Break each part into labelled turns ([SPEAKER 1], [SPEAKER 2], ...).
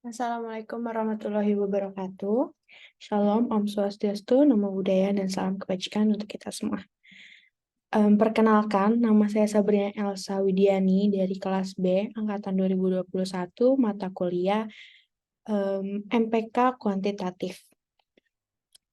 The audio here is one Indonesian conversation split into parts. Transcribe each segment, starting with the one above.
[SPEAKER 1] Assalamualaikum warahmatullahi wabarakatuh. Shalom, Om Swastiastu, Namo Buddhaya, dan salam kebajikan untuk kita semua. Perkenalkan, nama saya Sabrina Elsa Widiani dari kelas B, Angkatan 2021, mata kuliah MPK Kuantitatif.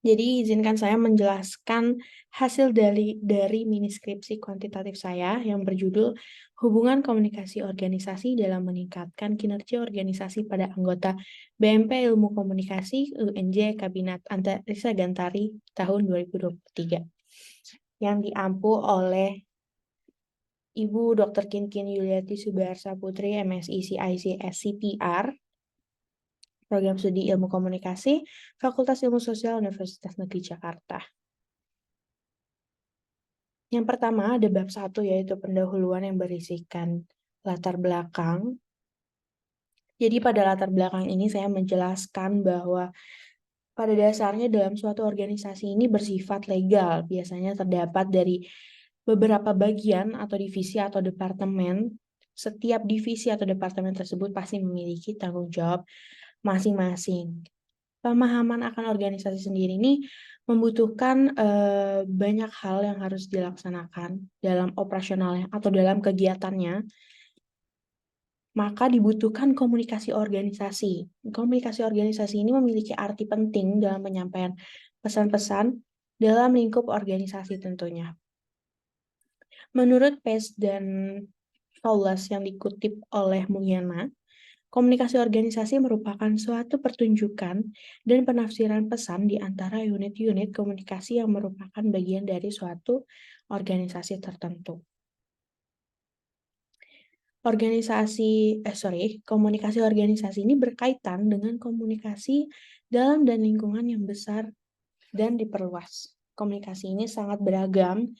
[SPEAKER 1] Jadi izinkan saya menjelaskan hasil dari mini skripsi kuantitatif saya yang berjudul Hubungan Komunikasi Organisasi dalam Meningkatkan Kinerja Organisasi pada Anggota BMP Ilmu Komunikasi UNJ Kabinet Antariksa Gantari tahun 2023 yang diampu oleh Ibu Dr. Kinkin Yuliati Subarsa Putri MSI CIC SCPR Program Studi Ilmu Komunikasi Fakultas Ilmu Sosial Universitas Negeri Jakarta. Yang pertama ada bab 1 yaitu pendahuluan yang berisikan latar belakang. Jadi pada latar belakang ini saya menjelaskan bahwa pada dasarnya dalam suatu organisasi ini bersifat legal. Biasanya terdapat dari beberapa bagian atau divisi atau departemen. Setiap divisi atau departemen tersebut pasti memiliki tanggung jawab masing-masing. Pemahaman akan organisasi sendiri ini membutuhkan banyak hal yang harus dilaksanakan dalam operasionalnya atau dalam kegiatannya, maka dibutuhkan komunikasi organisasi. Komunikasi organisasi ini memiliki arti penting dalam penyampaian pesan-pesan dalam lingkup organisasi tentunya. Menurut Pace dan Fowles yang dikutip oleh Mulyana, komunikasi organisasi merupakan suatu pertunjukan dan penafsiran pesan di antara unit-unit komunikasi yang merupakan bagian dari suatu organisasi tertentu. Komunikasi organisasi ini berkaitan dengan komunikasi dalam dan lingkungan yang besar dan diperluas. Komunikasi ini sangat beragam,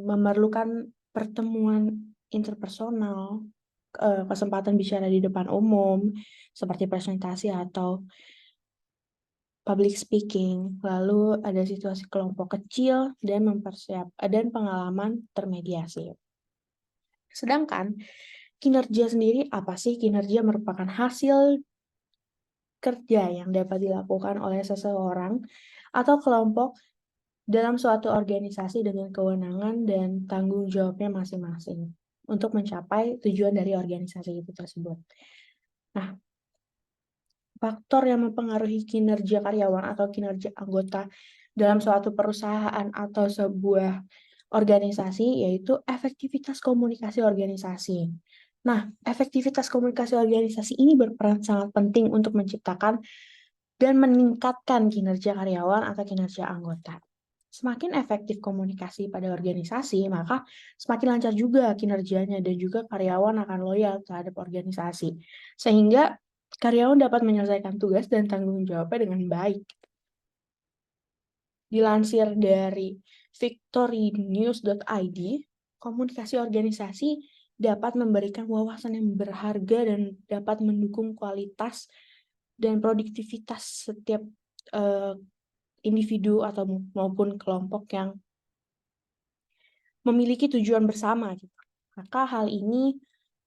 [SPEAKER 1] memerlukan pertemuan interpersonal, kesempatan bicara di depan umum, seperti presentasi atau public speaking, lalu ada situasi kelompok kecil dan pengalaman termediasi. Sedangkan kinerja sendiri apa sih? Kinerja merupakan hasil kerja yang dapat dilakukan oleh seseorang atau kelompok dalam suatu organisasi dengan kewenangan dan tanggung jawabnya masing-masing untuk mencapai tujuan dari organisasi itu tersebut. Nah, faktor yang mempengaruhi kinerja karyawan atau kinerja anggota dalam suatu perusahaan atau sebuah organisasi yaitu efektivitas komunikasi organisasi. Nah, efektivitas komunikasi organisasi ini berperan sangat penting untuk menciptakan dan meningkatkan kinerja karyawan atau kinerja anggota. Semakin efektif komunikasi pada organisasi, maka semakin lancar juga kinerjanya dan juga karyawan akan loyal terhadap organisasi. Sehingga karyawan dapat menyelesaikan tugas dan tanggung jawabnya dengan baik. Dilansir dari victorynews.id, komunikasi organisasi dapat memberikan wawasan yang berharga dan dapat mendukung kualitas dan produktivitas setiap individu atau maupun kelompok yang memiliki tujuan bersama. Maka hal ini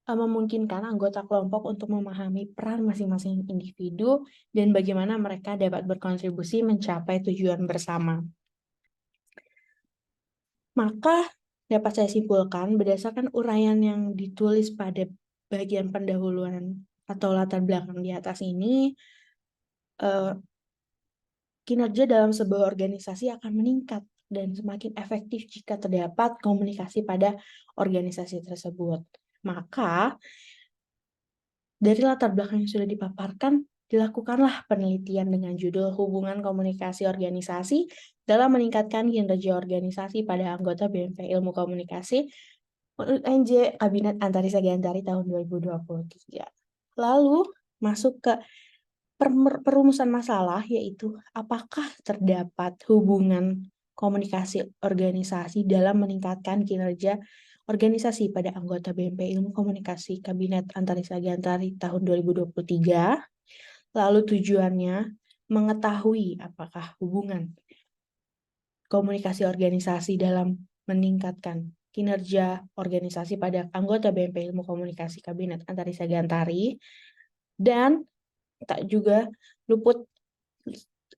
[SPEAKER 1] memungkinkan anggota kelompok untuk memahami peran masing-masing individu dan bagaimana mereka dapat berkontribusi mencapai tujuan bersama. Maka dapat saya simpulkan berdasarkan uraian yang ditulis pada bagian pendahuluan atau latar belakang di atas ini, kinerja dalam sebuah organisasi akan meningkat dan semakin efektif jika terdapat komunikasi pada organisasi tersebut. Maka dari latar belakang yang sudah dipaparkan, dilakukanlah penelitian dengan judul Hubungan Komunikasi Organisasi dalam Meningkatkan Kinerja Organisasi pada Anggota BMP Ilmu Komunikasi UNJ Kabinet Antariksa Gantari tahun 2023. Lalu masuk ke perumusan masalah, yaitu apakah terdapat hubungan komunikasi organisasi dalam meningkatkan kinerja organisasi pada anggota BMP Ilmu Komunikasi Kabinet Antariksa Gantari tahun 2023. Lalu tujuannya mengetahui apakah hubungan komunikasi organisasi dalam meningkatkan kinerja organisasi pada anggota BMP Ilmu Komunikasi Kabinet Antariksa Gantari, dan tak juga luput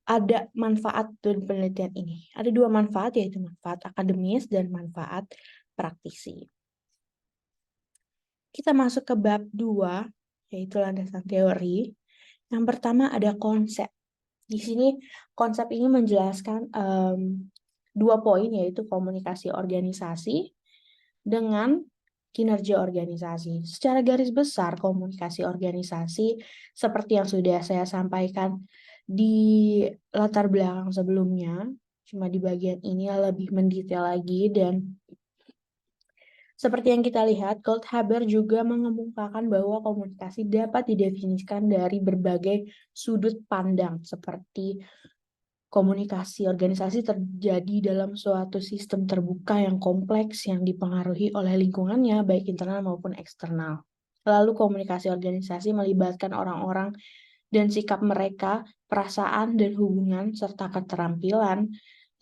[SPEAKER 1] ada manfaat dari penelitian ini. Ada dua manfaat, yaitu manfaat akademis dan manfaat praktisi. Kita masuk ke bab 2, yaitu landasan teori. Yang pertama ada konsep. Di sini konsep ini menjelaskan dua poin, yaitu komunikasi organisasi dengan kinerja organisasi. Secara garis besar, komunikasi organisasi seperti yang sudah saya sampaikan di latar belakang sebelumnya, cuma di bagian ini lebih mendetail lagi, dan seperti yang kita lihat, Goldhaber juga mengemukakan bahwa komunikasi dapat didefinisikan dari berbagai sudut pandang, seperti komunikasi organisasi terjadi dalam suatu sistem terbuka yang kompleks yang dipengaruhi oleh lingkungannya, baik internal maupun eksternal. Lalu komunikasi organisasi melibatkan orang-orang dan sikap mereka, perasaan dan hubungan, serta keterampilan.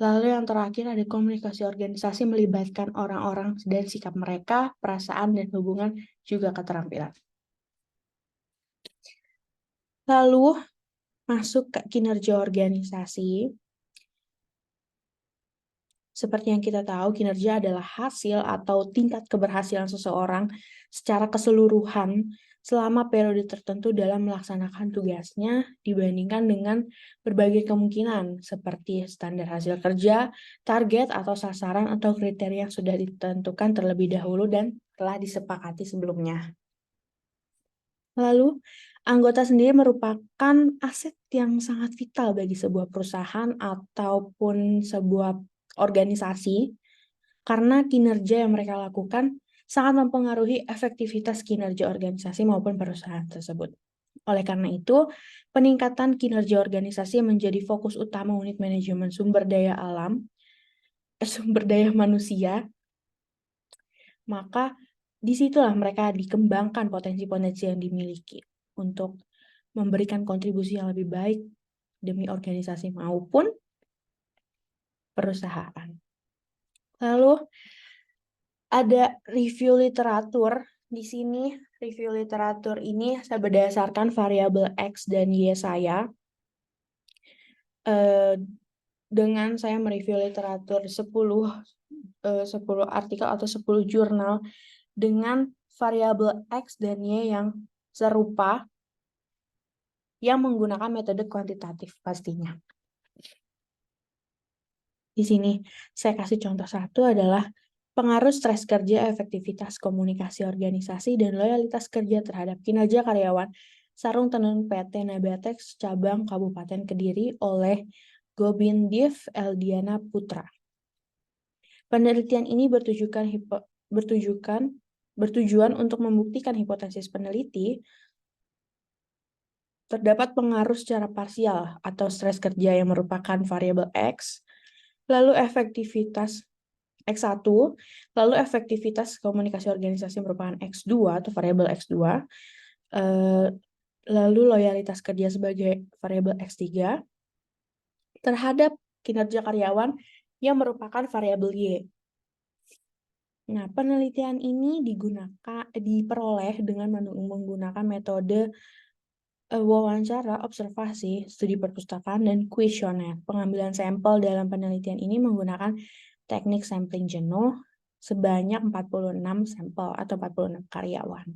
[SPEAKER 1] Lalu yang terakhir ada komunikasi organisasi melibatkan orang-orang dan sikap mereka, perasaan dan hubungan, juga keterampilan. Lalu masuk ke kinerja organisasi. Seperti yang kita tahu, kinerja adalah hasil atau tingkat keberhasilan seseorang secara keseluruhan selama periode tertentu dalam melaksanakan tugasnya dibandingkan dengan berbagai kemungkinan seperti standar hasil kerja, target atau sasaran atau kriteria yang sudah ditentukan terlebih dahulu dan telah disepakati sebelumnya. Lalu, anggota sendiri merupakan aset yang sangat vital bagi sebuah perusahaan ataupun sebuah organisasi, karena kinerja yang mereka lakukan sangat mempengaruhi efektivitas kinerja organisasi maupun perusahaan tersebut. Oleh karena itu, peningkatan kinerja organisasi menjadi fokus utama unit manajemen sumber daya manusia. Maka disitulah mereka dikembangkan potensi-potensi yang dimiliki untuk memberikan kontribusi yang lebih baik demi organisasi maupun perusahaan. Lalu ada review literatur. Di sini review literatur ini saya berdasarkan variabel X dan Y saya. Dengan saya mereview literatur 10 artikel atau 10 jurnal dengan variabel X dan Y yang serupa, yang menggunakan metode kuantitatif pastinya. Di sini saya kasih contoh satu adalah pengaruh stres kerja, efektivitas komunikasi organisasi, dan loyalitas kerja terhadap kinerja karyawan Sarung Tenun PT Nabatex cabang Kabupaten Kediri oleh Gobindev Eldiana Putra. Penelitian ini bertujuan untuk membuktikan hipotesis peneliti terdapat pengaruh secara parsial atau stres kerja yang merupakan variabel X, lalu efektivitas X1, lalu efektivitas komunikasi organisasi merupakan X2 atau variabel X2, lalu loyalitas kerja sebagai variabel X3 terhadap kinerja karyawan yang merupakan variabel Y. Nah, penelitian ini diperoleh dengan menggunakan metode wawancara, observasi, studi perpustakaan, dan kuesioner. Pengambilan sampel dalam penelitian ini menggunakan teknik sampling jenuh sebanyak 46 sampel atau 46 karyawan.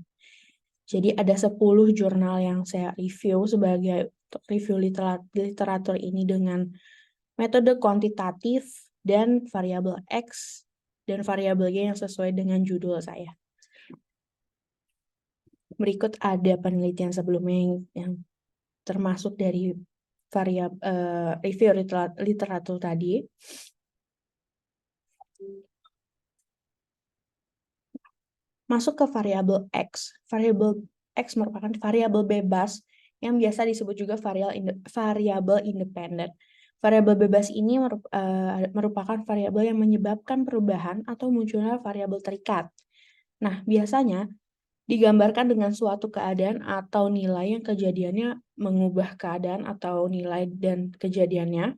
[SPEAKER 1] Jadi ada 10 jurnal yang saya review sebagai review literatur ini dengan metode kuantitatif dan variabel X dan variabel Y yang sesuai dengan judul saya. Berikut ada penelitian sebelumnya yang termasuk dari review literatur tadi. Masuk ke variabel X. Variabel X merupakan variabel bebas yang biasa disebut juga variabel independen. Variabel bebas ini merupakan variabel yang menyebabkan perubahan atau munculnya variabel terikat. Nah, biasanya digambarkan dengan suatu keadaan atau nilai yang kejadiannya mengubah keadaan atau nilai dan kejadiannya.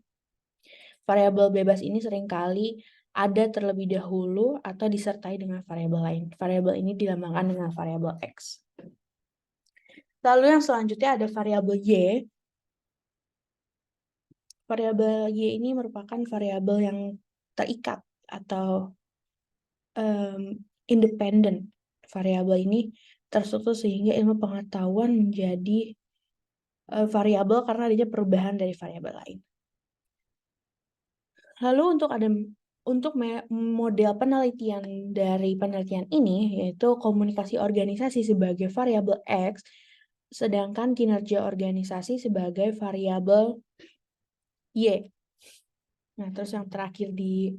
[SPEAKER 1] Variabel bebas ini seringkali ada terlebih dahulu atau disertai dengan variabel lain. Variabel ini dilambangkan dengan variabel X. Lalu yang selanjutnya ada variabel Y. Variabel Y ini merupakan variabel yang terikat atau independen. Variabel ini terstruktur sehingga ilmu pengetahuan menjadi variabel karena adanya perubahan dari variabel lain. Lalu untuk model penelitian dari penelitian ini yaitu komunikasi organisasi sebagai variabel X, sedangkan kinerja organisasi sebagai variabel Y. Nah, terus yang terakhir di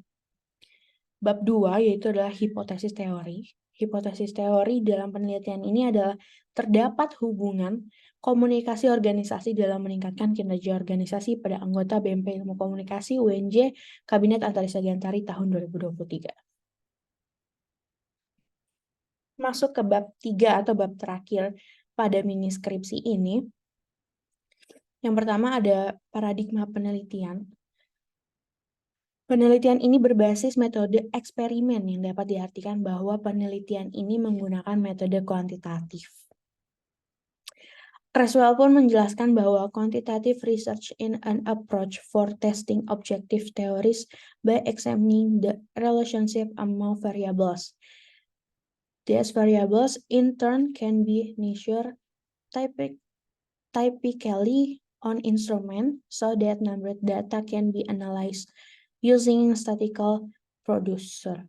[SPEAKER 1] bab 2 yaitu adalah hipotesis teori. Hipotesis teori dalam penelitian ini adalah terdapat hubungan komunikasi organisasi dalam meningkatkan kinerja organisasi pada anggota BMP Ilmu Komunikasi UNJ Kabinet Antarisa Gantari tahun 2023. Masuk ke bab 3 atau bab terakhir pada mini skripsi ini. Yang pertama ada paradigma penelitian. Penelitian ini berbasis metode eksperimen yang dapat diartikan bahwa penelitian ini menggunakan metode kuantitatif. Creswell pun menjelaskan bahwa quantitative research in an approach for testing objective theories by examining the relationship among variables. These variables in turn can be measured typically on instrument so that numbered data can be analyzed using statistical procedure.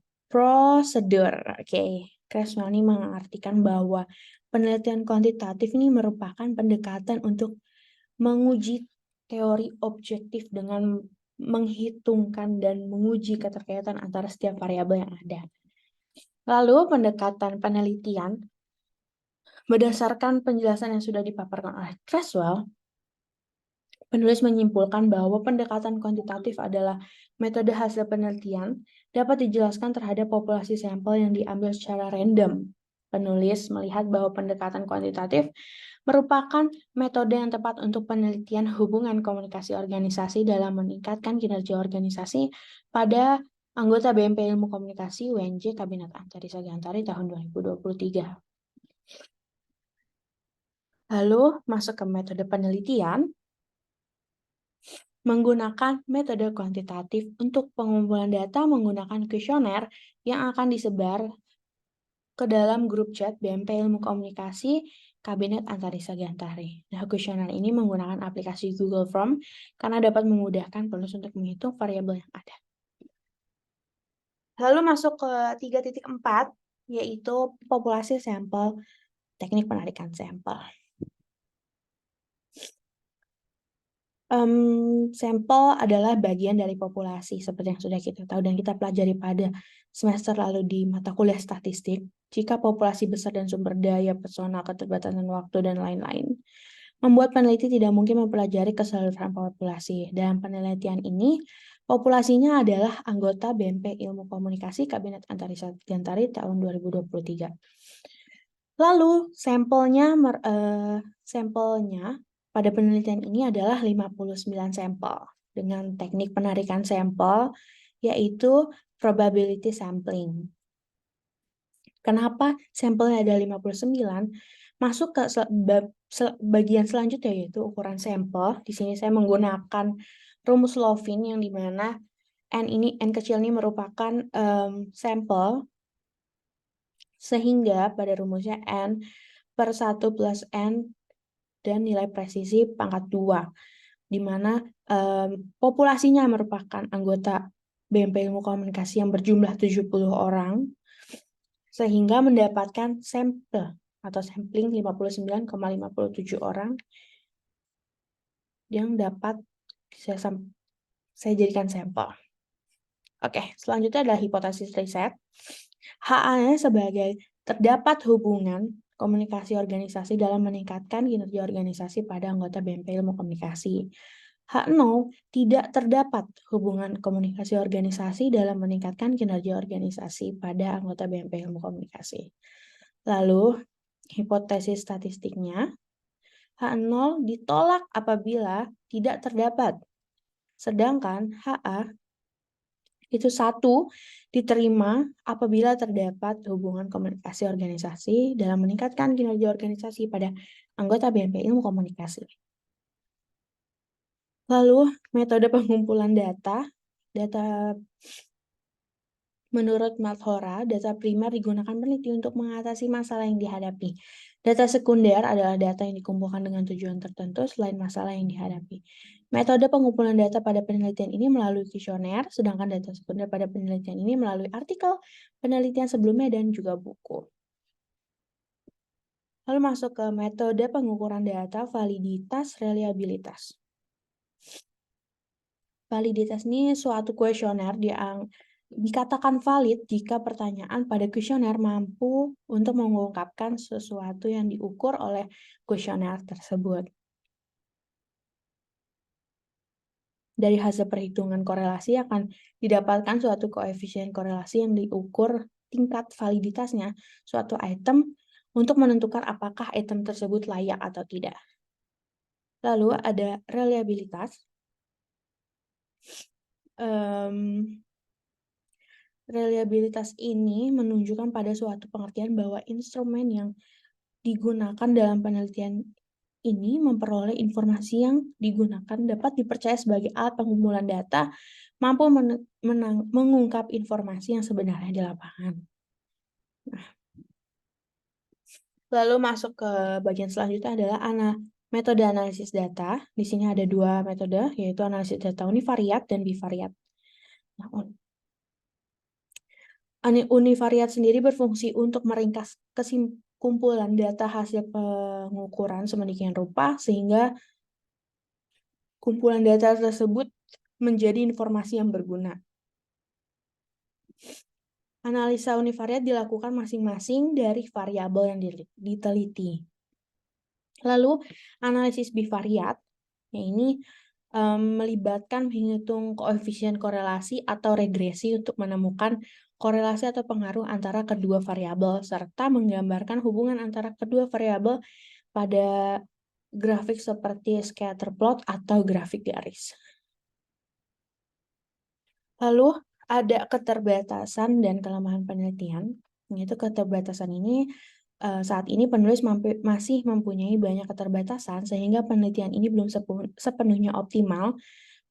[SPEAKER 1] Oke, Creswell ini mengartikan bahwa penelitian kuantitatif ini merupakan pendekatan untuk menguji teori objektif dengan menghitungkan dan menguji keterkaitan antara setiap variabel yang ada. Lalu pendekatan penelitian berdasarkan penjelasan yang sudah dipaparkan oleh Creswell, penulis menyimpulkan bahwa pendekatan kuantitatif adalah metode hasil penelitian dapat dijelaskan terhadap populasi sampel yang diambil secara random. Penulis melihat bahwa pendekatan kuantitatif merupakan metode yang tepat untuk penelitian hubungan komunikasi organisasi dalam meningkatkan kinerja organisasi pada anggota BMP Ilmu Komunikasi UNJ Kabinet Antarisa Gantari tahun 2023. Lalu masuk ke metode penelitian. Menggunakan metode kuantitatif untuk pengumpulan data menggunakan kuesioner yang akan disebar ke dalam grup chat BMP Ilmu Komunikasi Kabinet Antarisa Gantari. Nah, kuesioner ini menggunakan aplikasi Google Form karena dapat memudahkan penulis untuk menghitung variabel yang ada. Lalu masuk ke 3.4, yaitu populasi sampel, teknik penarikan sampel. Sampel adalah bagian dari populasi seperti yang sudah kita tahu dan kita pelajari pada semester lalu di mata kuliah statistik. Jika populasi besar dan sumber daya personal, keterbatasan waktu, dan lain-lain, membuat peneliti tidak mungkin mempelajari keseluruhan populasi. Dalam penelitian ini, populasinya adalah anggota BMP Ilmu Komunikasi Kabinet Antarisa Gantari tahun 2023. Lalu sampelnya pada penelitian ini adalah 59 sampel dengan teknik penarikan sampel yaitu probability sampling. Kenapa sampelnya ada 59? Masuk ke bagian selanjutnya yaitu ukuran sampel. Di sini saya menggunakan rumus Lovin yang dimana N kecil ini merupakan sampel sehingga pada rumusnya N per 1 plus N dan nilai presisi pangkat 2, di mana populasinya merupakan anggota BMP Ilmu Komunikasi yang berjumlah 70 orang, sehingga mendapatkan sampel atau sampling 59,57 orang yang dapat saya jadikan sampel. Oke, selanjutnya adalah hipotesis riset. HA sebagai terdapat hubungan komunikasi organisasi dalam meningkatkan kinerja organisasi pada anggota BMP Ilmu Komunikasi. H0 tidak terdapat hubungan komunikasi organisasi dalam meningkatkan kinerja organisasi pada anggota BMP Ilmu Komunikasi. Lalu, hipotesis statistiknya, H0 ditolak apabila tidak terdapat. Sedangkan HA itu satu diterima apabila terdapat hubungan komunikasi organisasi dalam meningkatkan kinerja organisasi pada anggota BMP Ilmu Komunikasi. Lalu, metode pengumpulan data menurut Malhotra, data primer digunakan peneliti untuk mengatasi masalah yang dihadapi. Data sekunder adalah data yang dikumpulkan dengan tujuan tertentu selain masalah yang dihadapi. Metode pengumpulan data pada penelitian ini melalui kuesioner, sedangkan data sekunder pada penelitian ini melalui artikel penelitian sebelumnya dan juga buku. Lalu masuk ke metode pengukuran data, validitas, reliabilitas. Validitas ini suatu kuesioner yang dikatakan valid jika pertanyaan pada kuesioner mampu untuk mengungkapkan sesuatu yang diukur oleh kuesioner tersebut. Dari hasil perhitungan korelasi akan didapatkan suatu koefisien korelasi yang diukur tingkat validitasnya suatu item untuk menentukan apakah item tersebut layak atau tidak. Lalu ada reliabilitas. Reliabilitas ini menunjukkan pada suatu pengertian bahwa instrumen yang digunakan dalam penelitian ini memperoleh informasi yang digunakan dapat dipercaya sebagai alat pengumpulan data, mampu mengungkap informasi yang sebenarnya di lapangan. Nah, lalu masuk ke bagian selanjutnya adalah metode analisis data. Di sini ada dua metode, yaitu analisis data univariat dan bivariat. Nah, univariat sendiri berfungsi untuk meringkas kumpulan data hasil pengukuran sedemikian rupa sehingga kumpulan data tersebut menjadi informasi yang berguna. Analisa univariat dilakukan masing-masing dari variabel yang diteliti. Lalu analisis bivariat, ini melibatkan menghitung koefisien korelasi atau regresi untuk menemukan korelasi atau pengaruh antara kedua variabel serta menggambarkan hubungan antara kedua variabel pada grafik seperti scatter plot atau grafik garis. Lalu ada keterbatasan dan kelemahan penelitian. Yaitu keterbatasan ini saat ini penulis masih mempunyai banyak keterbatasan sehingga penelitian ini belum sepenuhnya optimal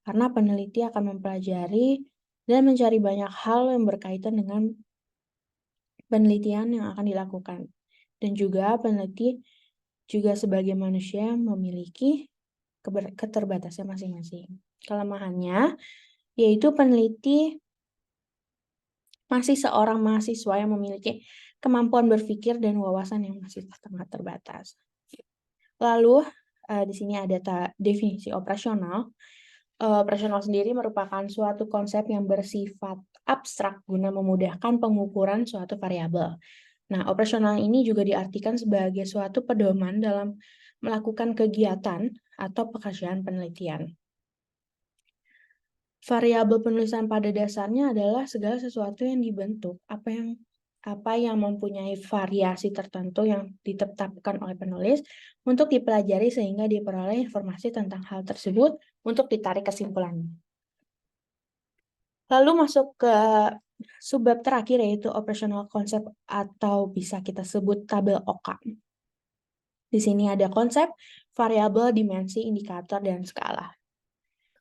[SPEAKER 1] karena peneliti akan mempelajari dan mencari banyak hal yang berkaitan dengan penelitian yang akan dilakukan. Dan juga peneliti juga sebagai manusia memiliki keterbatasan masing-masing. Kelemahannya yaitu peneliti masih seorang mahasiswa yang memiliki kemampuan berpikir dan wawasan yang masih sangat terbatas. Lalu, di sini ada definisi operasional. Operasional sendiri merupakan suatu konsep yang bersifat abstrak guna memudahkan pengukuran suatu variabel. Nah, operasional ini juga diartikan sebagai suatu pedoman dalam melakukan kegiatan atau pekerjaan penelitian. Variabel penulisan pada dasarnya adalah segala sesuatu yang dibentuk, apa yang mempunyai variasi tertentu yang ditetapkan oleh penulis untuk dipelajari sehingga diperoleh informasi tentang hal tersebut untuk ditarik kesimpulannya. Lalu masuk ke subbab terakhir yaitu operational concept atau bisa kita sebut tabel OKA. Di sini ada konsep, variabel, dimensi, indikator, dan skala.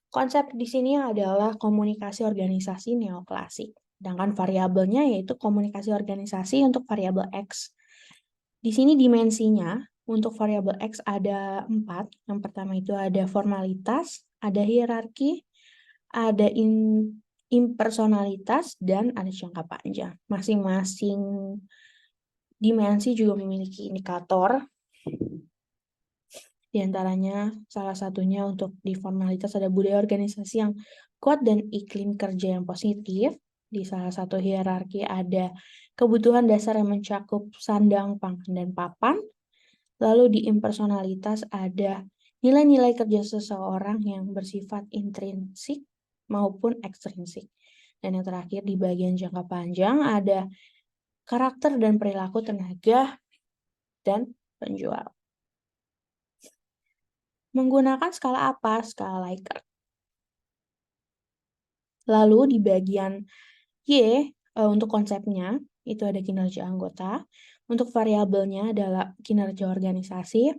[SPEAKER 1] Konsep di sini adalah komunikasi organisasi neoklasik. Sedangkan variabelnya yaitu komunikasi organisasi untuk variabel X. Di sini dimensinya untuk variabel X ada 4. Yang pertama itu ada formalitas, ada hierarki, ada impersonalitas, dan ada jangka panjang. Masing-masing dimensi juga memiliki indikator. Di antaranya salah satunya untuk di formalitas ada budaya organisasi yang kuat dan iklim kerja yang positif. Di salah satu hierarki ada kebutuhan dasar yang mencakup sandang, pangan, dan papan. Lalu di impersonalitas ada nilai-nilai kerja seseorang yang bersifat intrinsik maupun ekstrinsik. Dan yang terakhir di bagian jangka panjang ada karakter dan perilaku tenaga dan penjual. Menggunakan skala apa? Skala Likert. Lalu di bagian Y, untuk konsepnya, itu ada kinerja anggota. Untuk variabelnya adalah kinerja organisasi.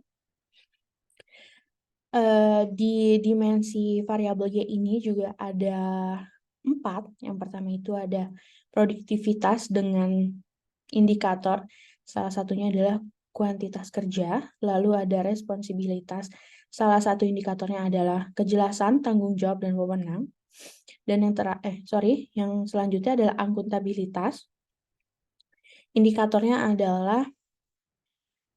[SPEAKER 1] Di dimensi variabel Y ini juga ada 4. Yang pertama itu ada produktivitas dengan indikator. Salah satunya adalah kuantitas kerja. Lalu ada responsibilitas. Salah satu indikatornya adalah kejelasan, tanggung jawab, dan wewenang. Dan yang selanjutnya adalah akuntabilitas. Indikatornya adalah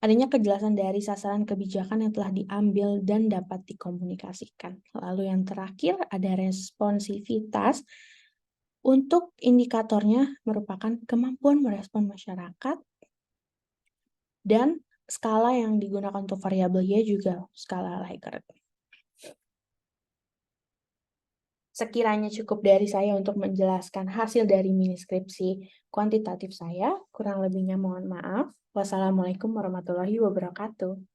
[SPEAKER 1] adanya kejelasan dari sasaran kebijakan yang telah diambil dan dapat dikomunikasikan. Lalu yang terakhir ada responsivitas. Untuk indikatornya merupakan kemampuan merespon masyarakat, dan skala yang digunakan untuk variabel Y juga skala Likert. Sekiranya cukup dari saya untuk menjelaskan hasil dari mini skripsi kuantitatif saya. Kurang lebihnya mohon maaf. Wassalamualaikum warahmatullahi wabarakatuh.